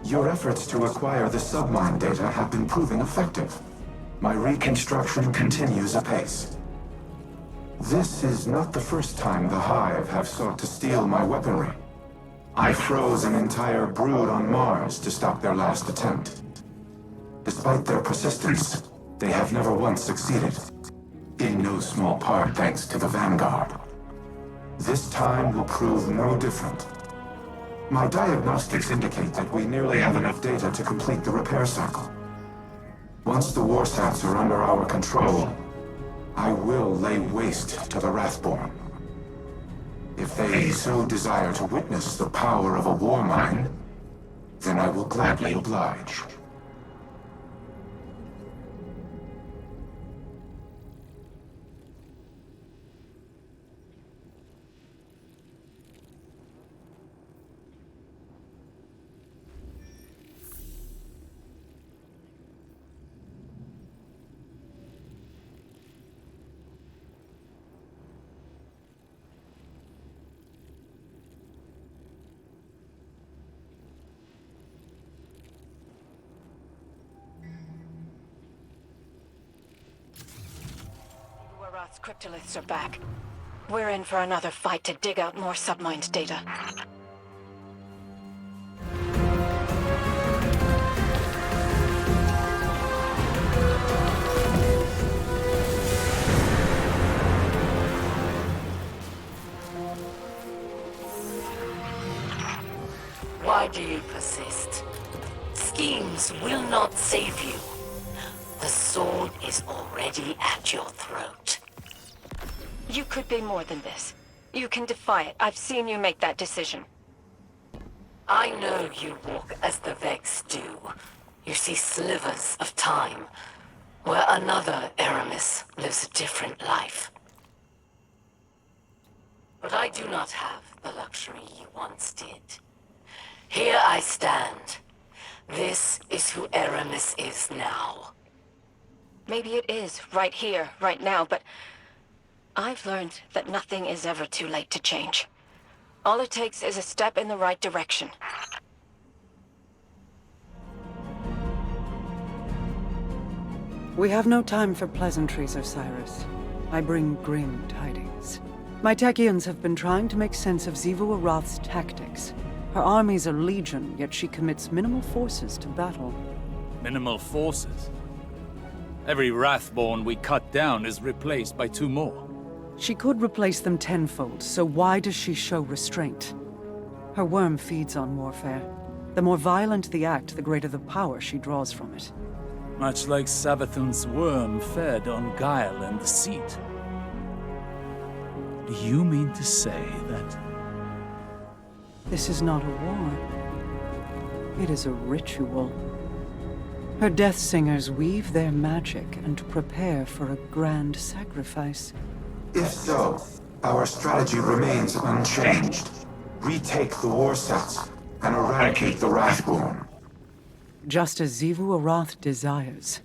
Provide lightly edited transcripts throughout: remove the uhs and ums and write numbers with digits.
Your efforts to acquire the submine data have been proving effective. My reconstruction continues apace. This is not the first time the Hive have sought to steal my weaponry. I froze an entire brood on Mars to stop their last attempt. Despite their persistence, they have never once succeeded. In no small part thanks to the Vanguard. This time will prove no different. My diagnostics indicate that we nearly have enough data to complete the repair cycle. Once the warsats are under our control, I will lay waste to the Wrathborn. If they so desire to witness the power of a war mine, then I will gladly oblige. Cryptoliths are back. We're in for another fight to dig out more submined data. Why do you persist? Schemes will not save you. The sword is already at your throat. You could be more than this. You can defy it. I've seen you make that decision. I know you walk as the Vex do. You see slivers of time, where another Aramis lives a different life. But I do not have the luxury you once did. Here I stand. This is who Aramis is now. Maybe it is, right here, right now, but I've learned that nothing is ever too late to change. All it takes is a step in the right direction. We have no time for pleasantries, Osiris. I bring grim tidings. My Techians have been trying to make sense of Xivu Arath's tactics. Her armies are legion, yet she commits minimal forces to battle. Minimal forces? Every Wrathborn we cut down is replaced by 2 more. She could replace them tenfold, so why does she show restraint? Her worm feeds on warfare. The more violent the act, the greater the power she draws from it. Much like Savathun's worm fed on guile and deceit. Do you mean to say that... This is not a war. It is a ritual. Her death singers weave their magic and prepare for a grand sacrifice. If so, our strategy remains unchanged. Retake the warsats and eradicate the Wrathborn. Just as Xivu Arath desires.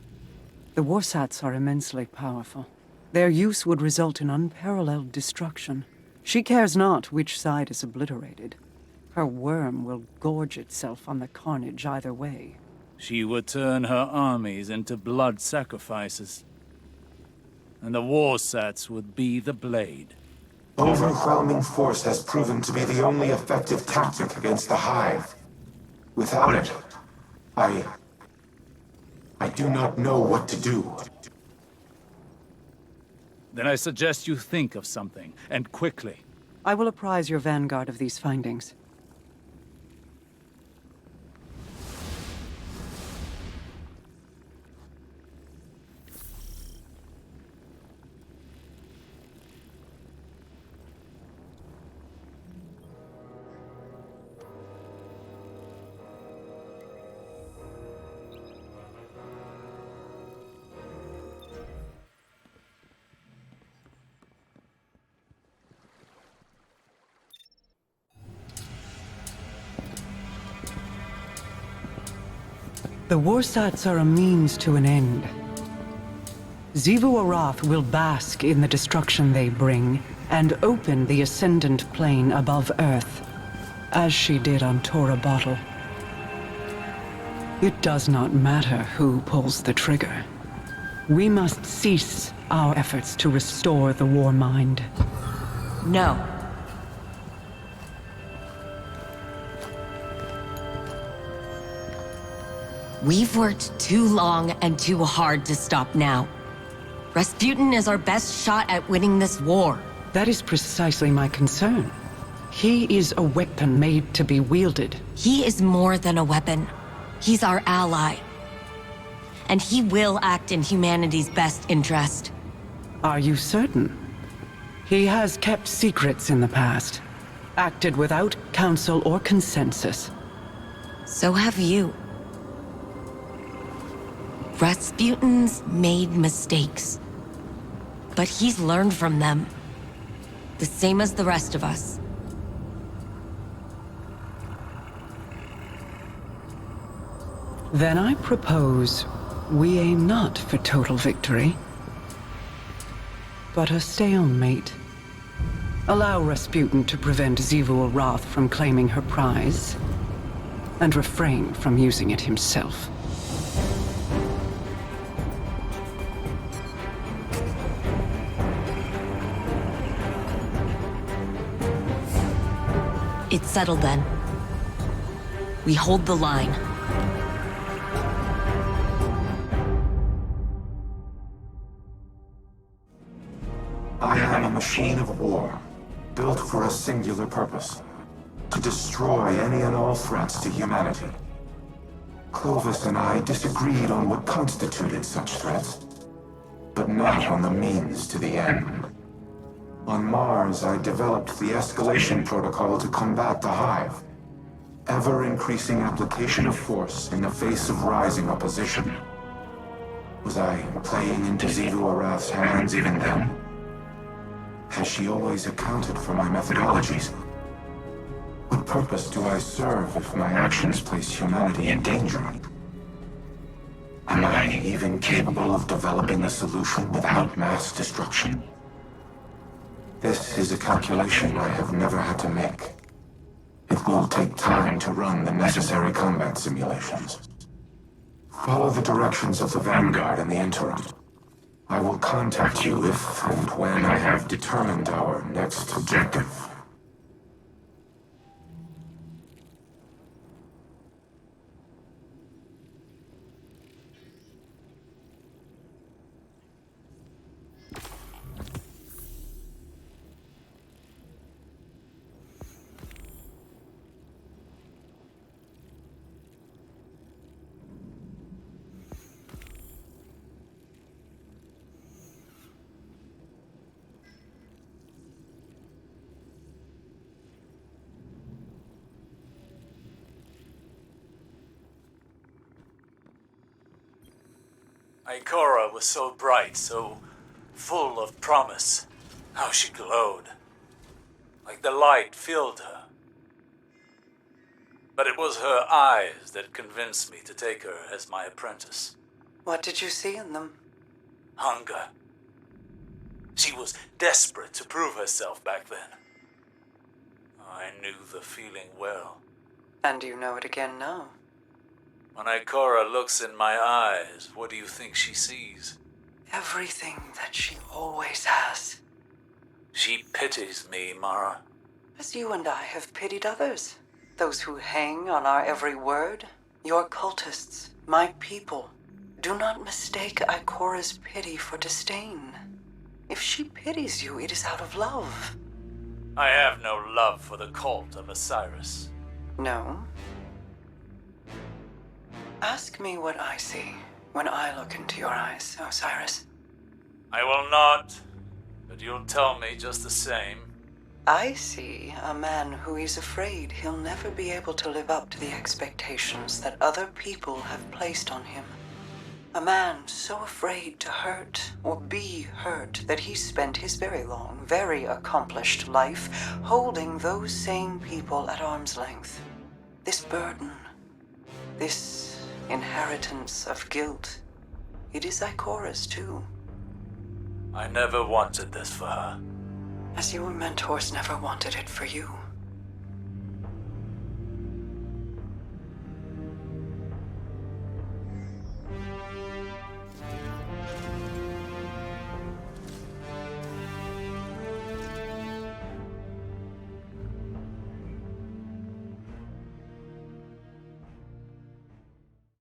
The warsats are immensely powerful. Their use would result in unparalleled destruction. She cares not which side is obliterated. Her worm will gorge itself on the carnage either way. She would turn her armies into blood sacrifices. And the warsats would be the blade. Overwhelming force has proven to be the only effective tactic against the Hive. Without it, I do not know what to do. Then I suggest you think of something, and quickly. I will apprise your Vanguard of these findings. The warsats are a means to an end. Xivu Arath will bask in the destruction they bring, and open the Ascendant Plane above Earth, as she did on Tora Bottle. It does not matter who pulls the trigger. We must cease our efforts to restore the war mind. No. We've worked too long and too hard to stop now. Rasputin is our best shot at winning this war. That is precisely my concern. He is a weapon made to be wielded. He is more than a weapon. He's our ally. And he will act in humanity's best interest. Are you certain? He has kept secrets in the past, acted without counsel or consensus. So have you. Rasputin's made mistakes. But he's learned from them. The same as the rest of us. Then I propose we aim not for total victory, but a stalemate. Allow Rasputin to prevent Xivu Arath from claiming her prize, and refrain from using it himself. It's settled then. We hold the line. I am a machine of war, built for a singular purpose: to destroy any and all threats to humanity. Clovis and I disagreed on what constituted such threats, but not on the means to the end. On Mars, I developed the escalation protocol to combat the Hive. Ever-increasing application of force in the face of rising opposition. Was I playing into Xivu Arath's hands even then? Has she always accounted for my methodologies? What purpose do I serve if my actions place humanity in danger? Am I even capable of developing a solution without mass destruction? This is a calculation I have never had to make. It will take time to run the necessary combat simulations. Follow the directions of the Vanguard in the interim. I will contact you if and when I have determined our next objective. Ikora was so bright, so full of promise. How she glowed. Like the light filled her. But it was her eyes that convinced me to take her as my apprentice. What did you see in them? Hunger. She was desperate to prove herself back then. I knew the feeling well. And you know it again now. When Ikora looks in my eyes, what do you think she sees? Everything that she always has. She pities me, Mara. As you and I have pitied others. Those who hang on our every word. Your cultists, my people. Do not mistake Ikora's pity for disdain. If she pities you, it is out of love. I have no love for the cult of Osiris. No? Ask me what I see when I look into your eyes, Osiris. I will not, but you'll tell me just the same. I see a man who is afraid he'll never be able to live up to the expectations that other people have placed on him. A man so afraid to hurt or be hurt that he spent his very long, very accomplished life holding those same people at arm's length. This burden, this inheritance of guilt, it is Ikora's too. I never wanted this for her. As your mentors never wanted it for you.